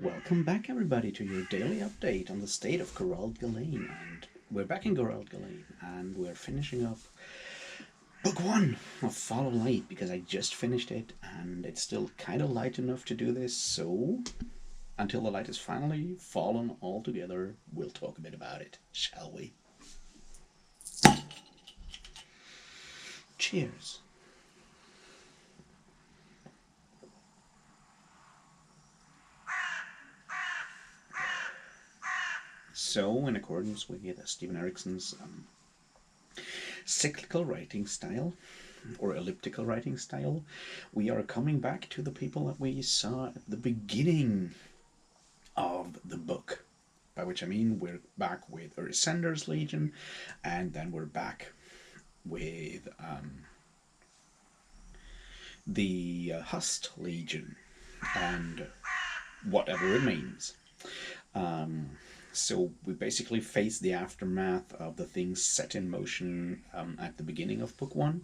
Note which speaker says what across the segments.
Speaker 1: Welcome back, everybody, to your daily update on the state of Geralt Galain. And we're back in Geralt Galain, and we're finishing up book one of Fall of Light because I just finished it, and it's still kind of light enough to do this. So, until the light is finally fallen altogether, we'll talk a bit about it, shall we? Cheers. So, in accordance with Stephen Erickson's cyclical writing style, or elliptical writing style, we are coming back to the people that we saw at the beginning of the book. By which I mean we're back with Erisender's Legion, and then we're back with the Hust Legion and whatever remains. So we basically face the aftermath of the things set in motion at the beginning of book one.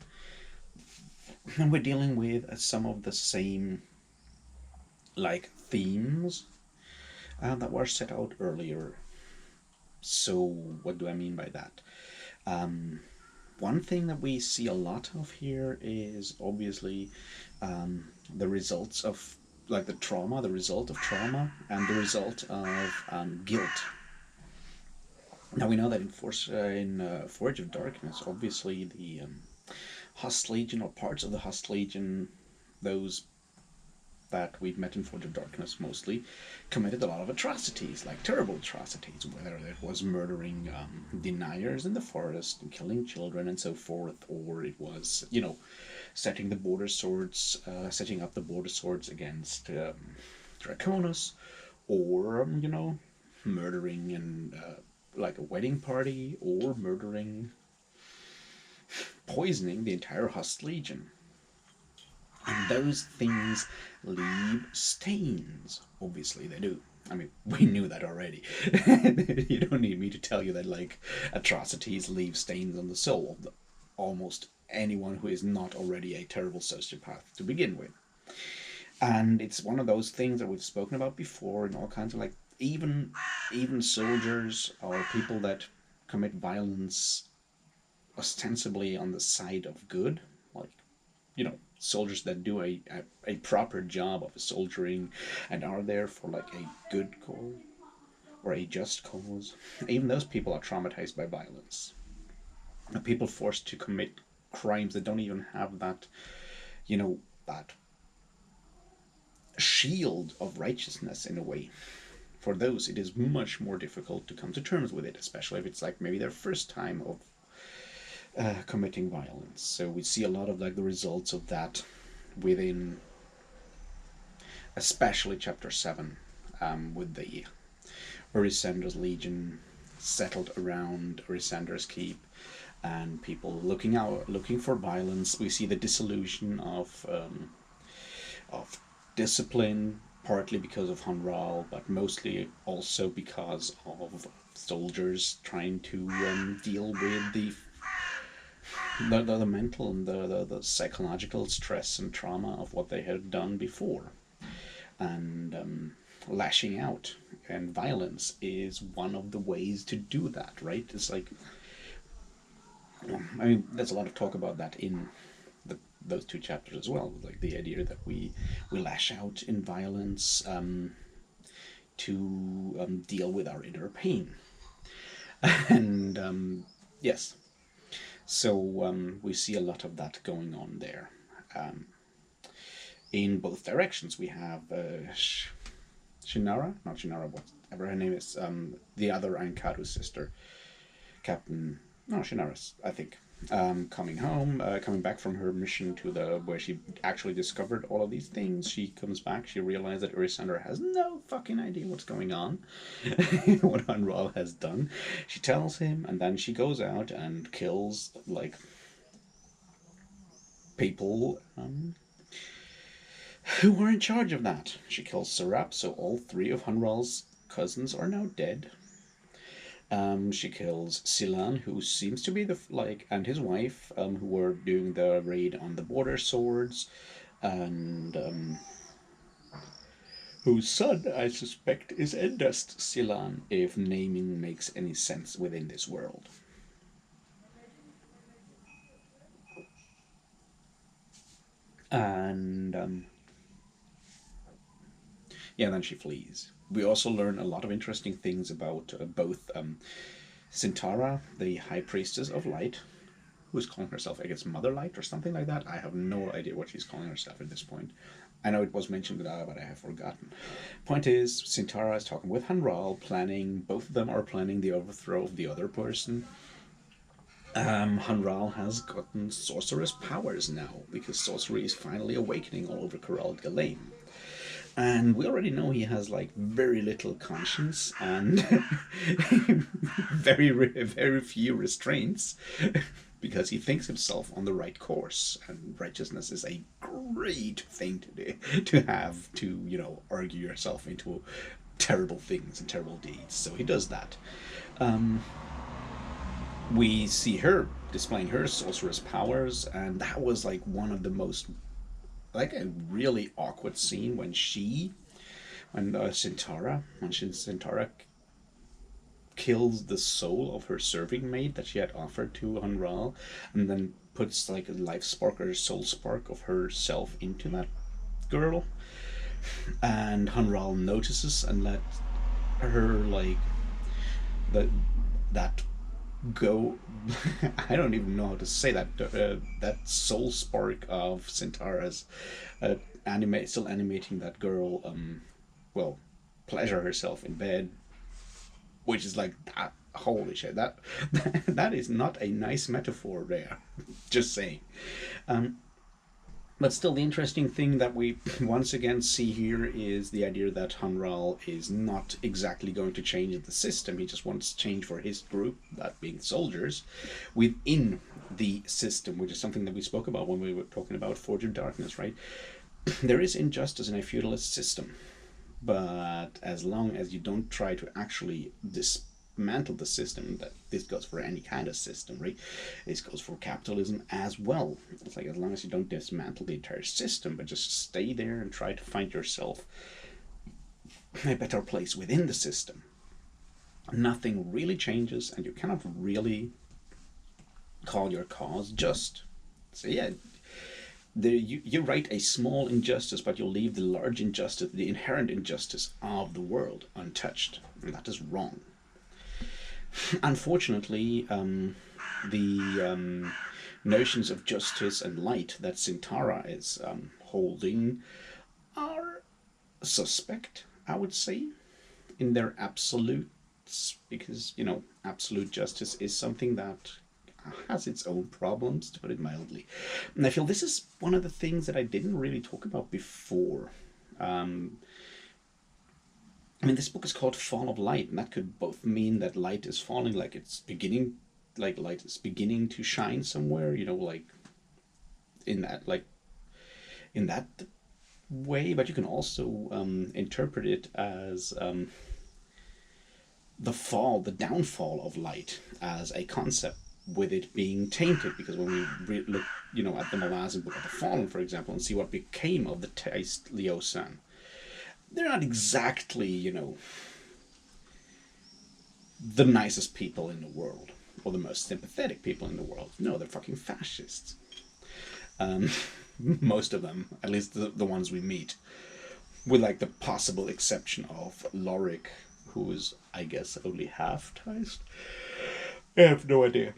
Speaker 1: And we're dealing with some of the same themes that were set out earlier. So what do I mean by that? One thing that we see a lot of here is obviously the results of the trauma, the result of trauma, and the result of guilt. Now we know that in Forge of Darkness, obviously the Hust Legion, or parts of the Hust Legion, those that we've met in Forge of Darkness mostly, committed a lot of atrocities, like terrible atrocities, whether it was murdering deniers in the forest and killing children and so forth, or it was, setting up the border swords against Draconis, or, murdering and like a wedding party, or poisoning the entire Hust Legion. And those things leave stains. Obviously, they do. I mean, we knew that already. You don't need me to tell you that, atrocities leave stains on the soul of almost anyone who is not already a terrible sociopath to begin with. And it's one of those things that we've spoken about before in all kinds of, even soldiers or people that commit violence ostensibly on the side of good, soldiers that do a proper job of soldiering and are there for a good cause or a just cause. Even those people are traumatized by violence. People forced to commit crimes that don't even have that, that shield of righteousness in a way. For those, it is much more difficult to come to terms with it, especially if it's maybe their first time of committing violence. So we see a lot of the results of that within, especially chapter 7, with the Erisender's Legion settled around Erisender's Keep, and people looking for violence. We see the dissolution of discipline, partly because of Honral, but mostly also because of soldiers trying to deal with the mental and the psychological stress and trauma of what they had done before. And lashing out and violence is one of the ways to do that, right? It's there's a lot of talk about that in those two chapters as well, the idea that we lash out in violence to deal with our inner pain. And yes, so we see a lot of that going on there. In both directions, we have Shinara, not Shinara, whatever her name is, the other Ankaru sister, Captain, no, Shinaris, I think, coming back from her mission where she actually discovered all of these things. She comes back, she realizes that Erisender has no fucking idea what's going on, what Honral has done. She tells him, and then she goes out and kills, people who were in charge of that. She kills Serap, so all three of Honral's cousins are now dead. She kills Silan, who seems to be and his wife, who were doing the raid on the border swords, and whose son I suspect is Endust Silan, if naming makes any sense within this world. And yeah, then she flees. We also learn a lot of interesting things about both Sintara, the High Priestess of Light, who is calling herself, I guess, Mother Light or something like that. I have no idea what she's calling herself at this point. I know it was mentioned, but I have forgotten. Point is, Sintara is talking with Hanral, planning, both of them are planning the overthrow of the other person. Hanral has gotten sorceress powers now, because sorcery is finally awakening all over Corral Galain. And we already know he has like very little conscience and very few restraints because he thinks himself on the right course, and righteousness is a great thing to have to argue yourself into terrible things and terrible deeds. So he does that. We see her displaying her sorceress powers, and that was like one of the most, like, a really awkward scene when Sintara kills the soul of her serving maid that she had offered to Hanral, and then puts like a life spark or a soul spark of herself into that girl. And Hanral notices and let her like that that go. I don't even know how to say that. That soul spark of Sintara's still animating that girl. Well, pleasure herself in bed, which is like that. Holy shit! That is not a nice metaphor there. Just saying. Um, but still, the interesting thing that we once again see here is the idea that Hanral is not exactly going to change the system. He just wants change for his group, that being soldiers, within the system, which is something that we spoke about when we were talking about Forge of Darkness, right? There is injustice in a feudalist system, but as long as you don't try to actually dismantle the system, that this goes for any kind of system, right? This goes for capitalism as well. It's like, as long as you don't dismantle the entire system, but just stay there and try to find yourself a better place within the system, nothing really changes, and you cannot really call your cause just. So yeah, you write a small injustice, but you leave the large injustice, the inherent injustice of the world, untouched, and that is wrong. Unfortunately, the notions of justice and light that Sintara is holding are suspect, I would say, in their absolutes, because, absolute justice is something that has its own problems, to put it mildly. And I feel this is one of the things that I didn't really talk about before. I mean, this book is called Fall of Light, and that could both mean that light is falling, like it's beginning, like light is beginning to shine somewhere, like in that, like in that way. But you can also interpret it as the downfall of light as a concept, with it being tainted. Because when we look, at the Malazan Book of the Fallen, for example, and see what became of the Taist Liosan, they're not exactly, the nicest people in the world, or the most sympathetic people in the world. No, they're fucking fascists. Most of them, at least the ones we meet, with like the possible exception of Lorik, who is, I guess, only half Taist. I have no idea.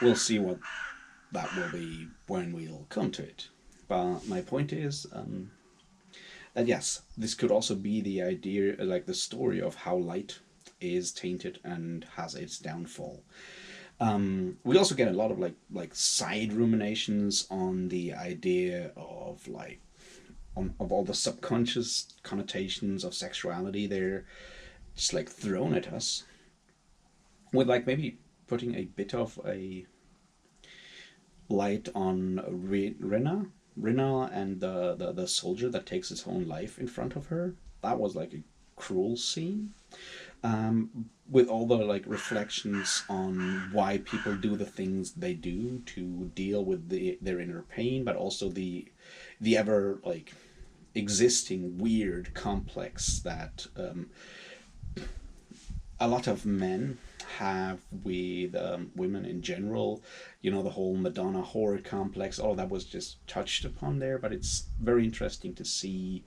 Speaker 1: We'll see what that will be when we'll come to it. But my point is that yes, this could also be the idea, like the story of how light is tainted and has its downfall. We also get a lot of like side ruminations on the idea of of all the subconscious connotations of sexuality there, just like thrown at us, with like maybe putting a bit of a light on Rina and the soldier that takes his own life in front of her. That was like a cruel scene. With all the like reflections on why people do the things they do to deal with their inner pain, but also the ever like existing weird complex that a lot of men have with women in general. You know, the whole Madonna horror complex, all of that was just touched upon there, but it's very interesting to see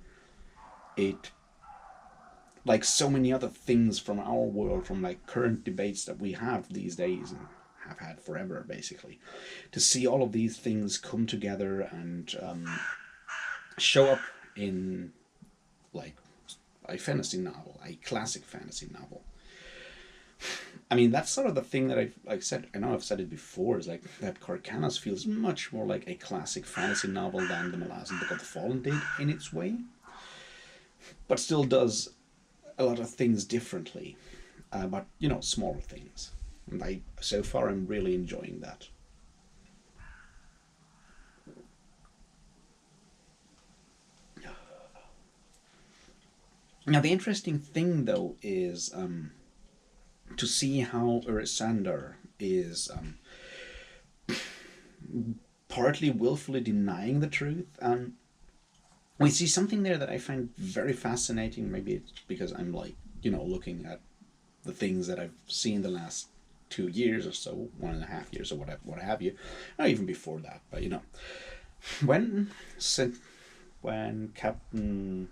Speaker 1: it, like so many other things from our world, from like current debates that we have these days and have had forever, basically, to see all of these things come together and show up in like a fantasy novel, a classic fantasy novel. I mean, that's sort of the thing that I've like said. I know I've said it before. Is like that Carcanos feels much more like a classic fantasy novel than the Malazan Book of the Fallen did in its way, but still does a lot of things differently. But you know, smaller things. And I so far I'm really enjoying that. Now the interesting thing though is to see how Urisander is partly willfully denying the truth. We see something there that I find very fascinating. Maybe it's because I'm like, you know, looking at the things that I've seen the last 2 years or so, 1.5 years or whatever, what have you, or even before that. But you know, when when Captain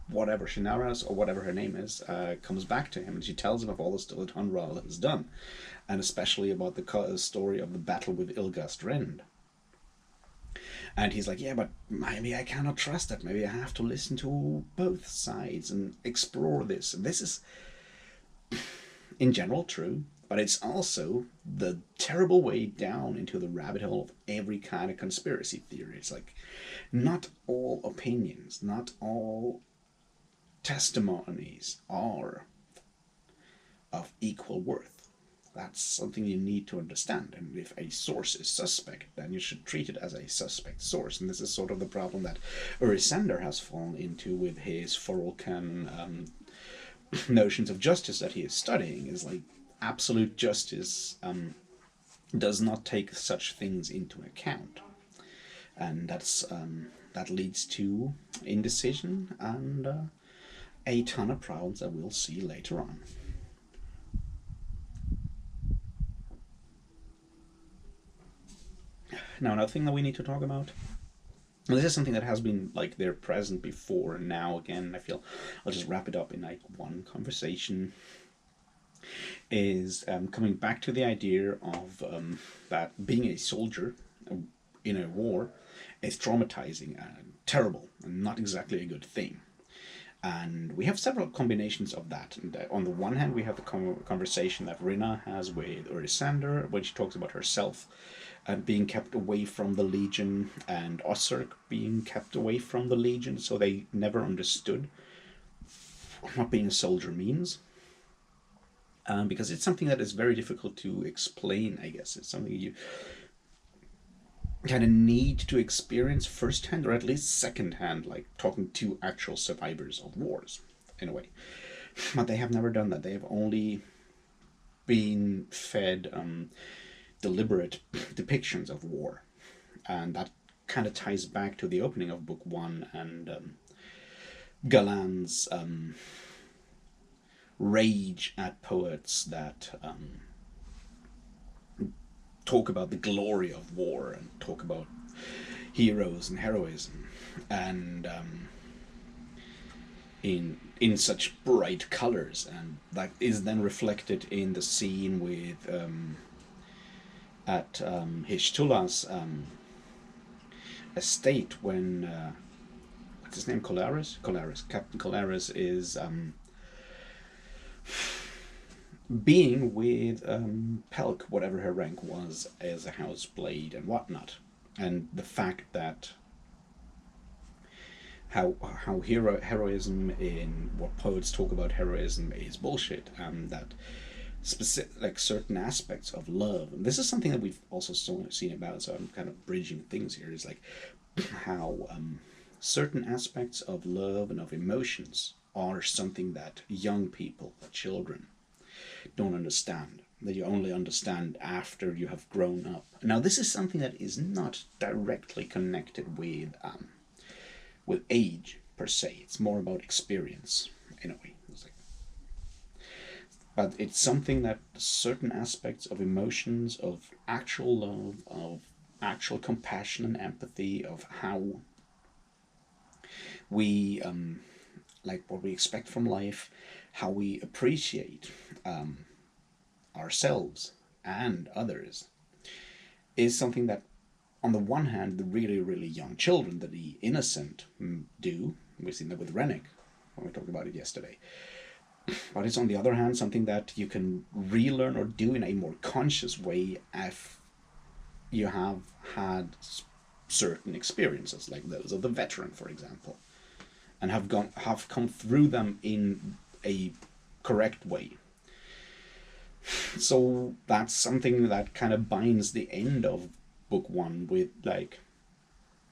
Speaker 1: whatever Shinaras or whatever her name is comes back to him and she tells him of all the stuff that Hunral has done, and especially about the story of the battle with Ilgast Rend. And he's like, yeah, but maybe I cannot trust that. Maybe I have to listen to both sides and explore this. And this is, in general, true, but it's also the terrible way down into the rabbit hole of every kind of conspiracy theory. It's like, not all opinions, not all testimonies are of equal worth. That's something you need to understand. And if a source is suspect, then you should treat it as a suspect source. And this is sort of the problem that Urisander has fallen into with his Forolcan notions of justice that he is studying. Is like absolute justice does not take such things into account, and that leads to indecision and a ton of problems that we'll see later on. Now, another thing that we need to talk about. And this is something that has been like there present before, and now again, I feel I'll just wrap it up in like one conversation. Is coming back to the idea of that being a soldier in a war is traumatizing and terrible and not exactly a good thing. And we have several combinations of that. And on the one hand, we have the conversation that Rina has with Urisander when she talks about herself being kept away from the Legion, and Osirk being kept away from the Legion, so they never understood what being a soldier means. Because it's something that is very difficult to explain, I guess. It's something you kind of need to experience firsthand, or at least secondhand, like talking to actual survivors of wars, in a way. But they have never done that. They have only been fed deliberate depictions of war. And that kind of ties back to the opening of Book One and Galan's rage at poets that talk about the glory of war and talk about heroes and heroism, and in such bright colors, and that is then reflected in the scene with at Hishtula's estate when what's his name, Colaris, Captain Colaris is being with Pelk, whatever her rank was as a house blade and whatnot, and the fact that how heroism in what poets talk about heroism is bullshit, and that specific like certain aspects of love, and this is something that we've also seen about. So I'm kind of bridging things here. Is like how certain aspects of love and of emotions are something that young people, children, don't understand, that you only understand after you have grown up. Now, this is something that is not directly connected with with age per se. It's more about experience in a way. It's like, but it's something that certain aspects of emotions, of actual love, of actual compassion and empathy, of how we like what we expect from life, how we appreciate ourselves and others, is something that, on the one hand, the really, really young children, the innocent, do. We've seen that with Rennick when we talked about it yesterday. But it's, on the other hand, something that you can relearn or do in a more conscious way if you have had certain experiences, like those of the veteran, for example, and have come through them in a correct way. So that's something that kind of binds the end of book one with, like,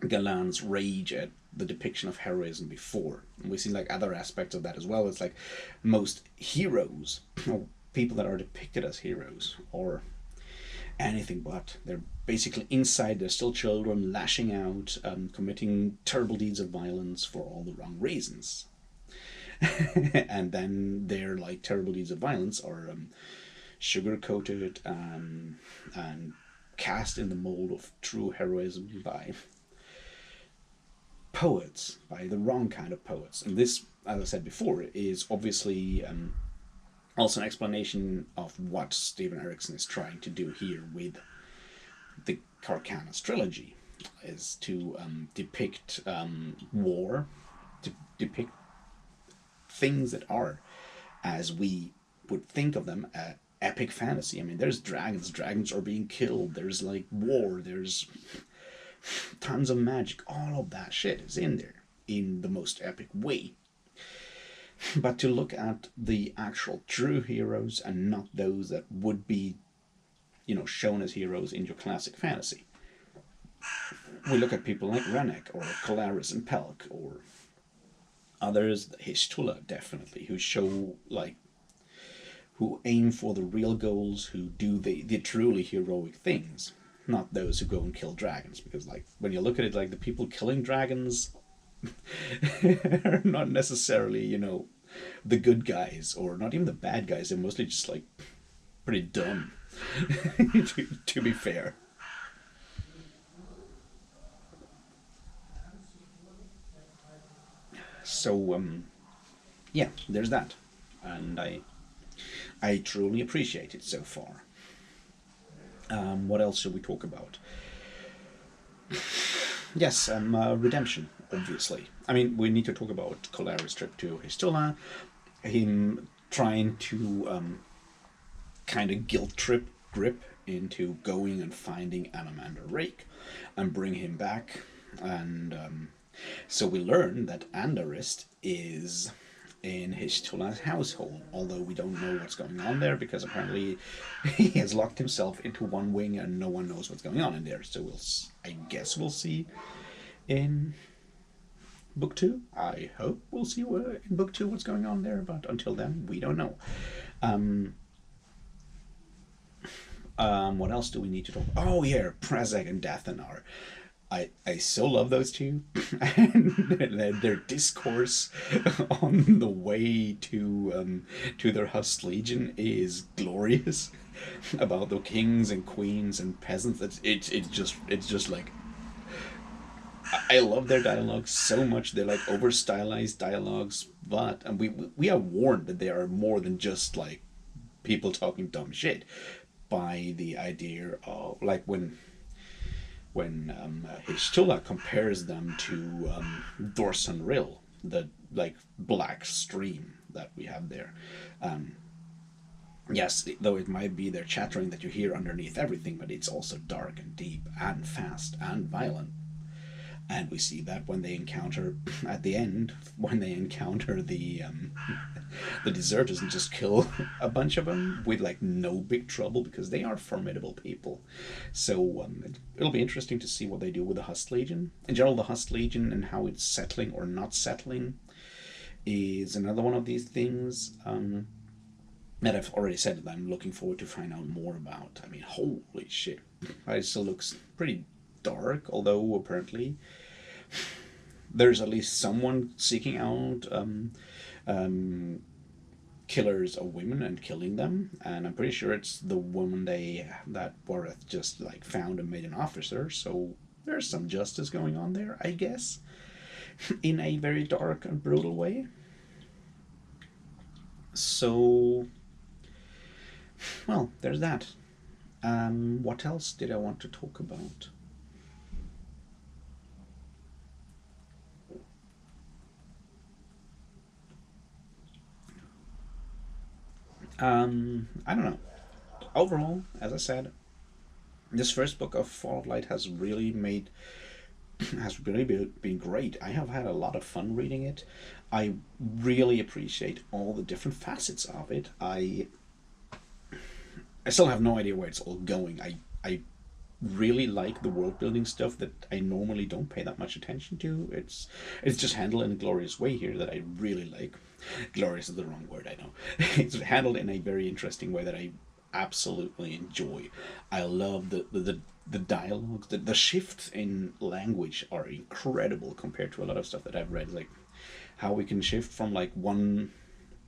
Speaker 1: Galan's rage at the depiction of heroism before. And we see like other aspects of that as well. It's like most heroes, or people that are depicted as heroes, or anything but. They're basically inside, they're still children, lashing out, committing terrible deeds of violence for all the wrong reasons. And then their like terrible deeds of violence are sugar coated and cast in the mold of true heroism by poets, by the wrong kind of poets. And this, as I said before, is obviously also an explanation of what Steven Erikson is trying to do here with the Carcanos trilogy, is to depict war, to depict things that are, as we would think of them, epic fantasy. I mean, there's dragons are being killed, there's like war, there's tons of magic, all of that shit is in there in the most epic way. But to look at the actual true heroes and not those that would be, shown as heroes in your classic fantasy. We look at people like Rennick or Colaris and Pelk, or others, Hishtula definitely, who show like, who aim for the real goals, who do the truly heroic things, not those who go and kill dragons. Because like when you look at it, like the people killing dragons are not necessarily, the good guys, or not even the bad guys. They're mostly just like pretty dumb, to be fair. So yeah, there's that, and I truly appreciate it so far. What else should we talk about? Yes, redemption, obviously. I mean, we need to talk about Colaris' trip to Histula, him trying to kind of guilt trip Grip into going and finding Anomander Rake and bring him back. And so we learn that Andarist is in Hishtula's household, although we don't know what's going on there, because apparently he has locked himself into one wing and no one knows what's going on in there. So I guess we'll see in book two. I hope we'll see in book two what's going on there, but until then, we don't know. What else do we need to talk about? Oh yeah, Prezek and Dathanar. I so love those two, and their discourse on the way to their Hust Legion is glorious, about the kings and queens and peasants. It's just like, I love their dialogue so much. They're like over stylized dialogues, but and we are warned that they are more than just like people talking dumb shit, by the idea of like when Hishtula compares them to Dorsan Rill, the like black stream that we have there. Yes, though it might be their chattering that you hear underneath everything, but it's also dark and deep and fast and violent. And we see that when they encounter, at the end, when they encounter the deserters and just kill a bunch of them with like no big trouble, because they are formidable people. So it'll be interesting to see what they do with the Hust Legion. In general, the Hust Legion and how it's settling or not settling is another one of these things that I've already said that I'm looking forward to find out more about. I mean, holy shit. It still looks pretty dark, although apparently there's at least someone seeking out um, killers of women and killing them, and I'm pretty sure it's the woman that Wareth just like found and made an officer. So there's some justice going on there, I guess, in a very dark and brutal way. So, well, there's that. What else did I want to talk about? I don't know. Overall, as I said, this first book of Fall of Light has really been great. I have had a lot of fun reading it. I really appreciate all the different facets of it. I still have no idea where it's all going. I really like the world building stuff that I normally don't pay that much attention to. It's just handled in a glorious way here that I really like. Glorious is the wrong word, I know. It's handled in a very interesting way that I absolutely enjoy. I love the dialogues. The shifts in language are incredible compared to a lot of stuff that I've read. Like how we can shift from like one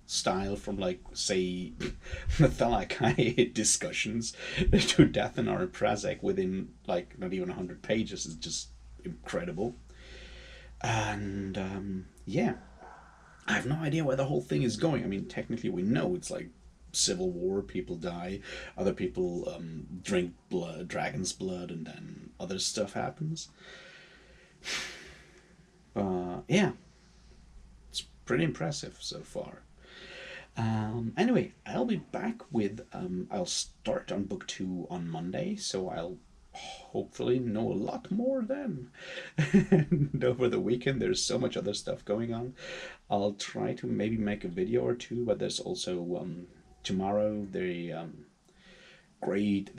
Speaker 1: style from like say the Thalakai discussions to Dathanar and Prazek within like not even 100 pages is just incredible. And yeah, I have no idea where the whole thing is going. I mean, technically we know it's like civil war, people die, other people drink blood, dragon's blood, and then other stuff happens. Yeah, it's pretty impressive so far. Anyway, I'll be back with. I'll start on book two on Monday, so I'll hopefully know a lot more then. And over the weekend, there's so much other stuff going on. I'll try to maybe make a video or two, but there's also tomorrow the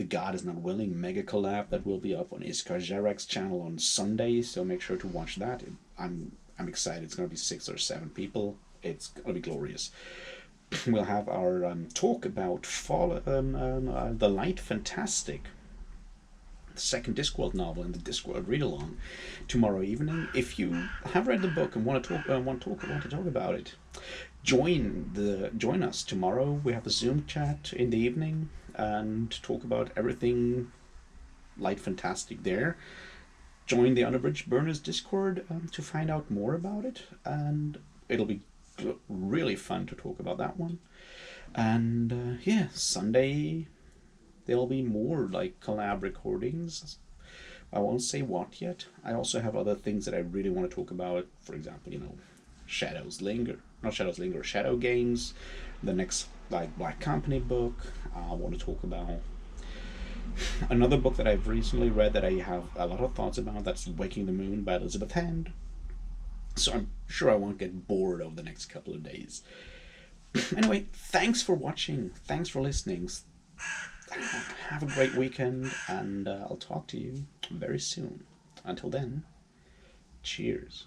Speaker 1: God is Not Willing mega collab that will be up on Iskar Jarek's channel on Sunday, so make sure to watch that. I'm excited. It's gonna be 6 or 7 people. It's gonna be glorious. We'll have our talk about the Light Fantastic, the second Discworld novel in the Discworld read along tomorrow evening. If you have read the book and want to talk about it, join us tomorrow. We have a Zoom chat in the evening and talk about everything Light Fantastic there. Join the Unabridged Burners Discord to find out more about it, and it'll be really fun to talk about that one. And yeah, Sunday there'll be more like collab recordings. I won't say what yet. I also have other things that I really want to talk about. For example, Shadow Games, the next like Black Company book. I want to talk about another book that I've recently read that I have a lot of thoughts about. That's Waking the Moon by Elizabeth Hand. So I'm sure I won't get bored over the next couple of days. Anyway, thanks for watching. Thanks for listening. Have a great weekend, and I'll talk to you very soon. Until then, cheers.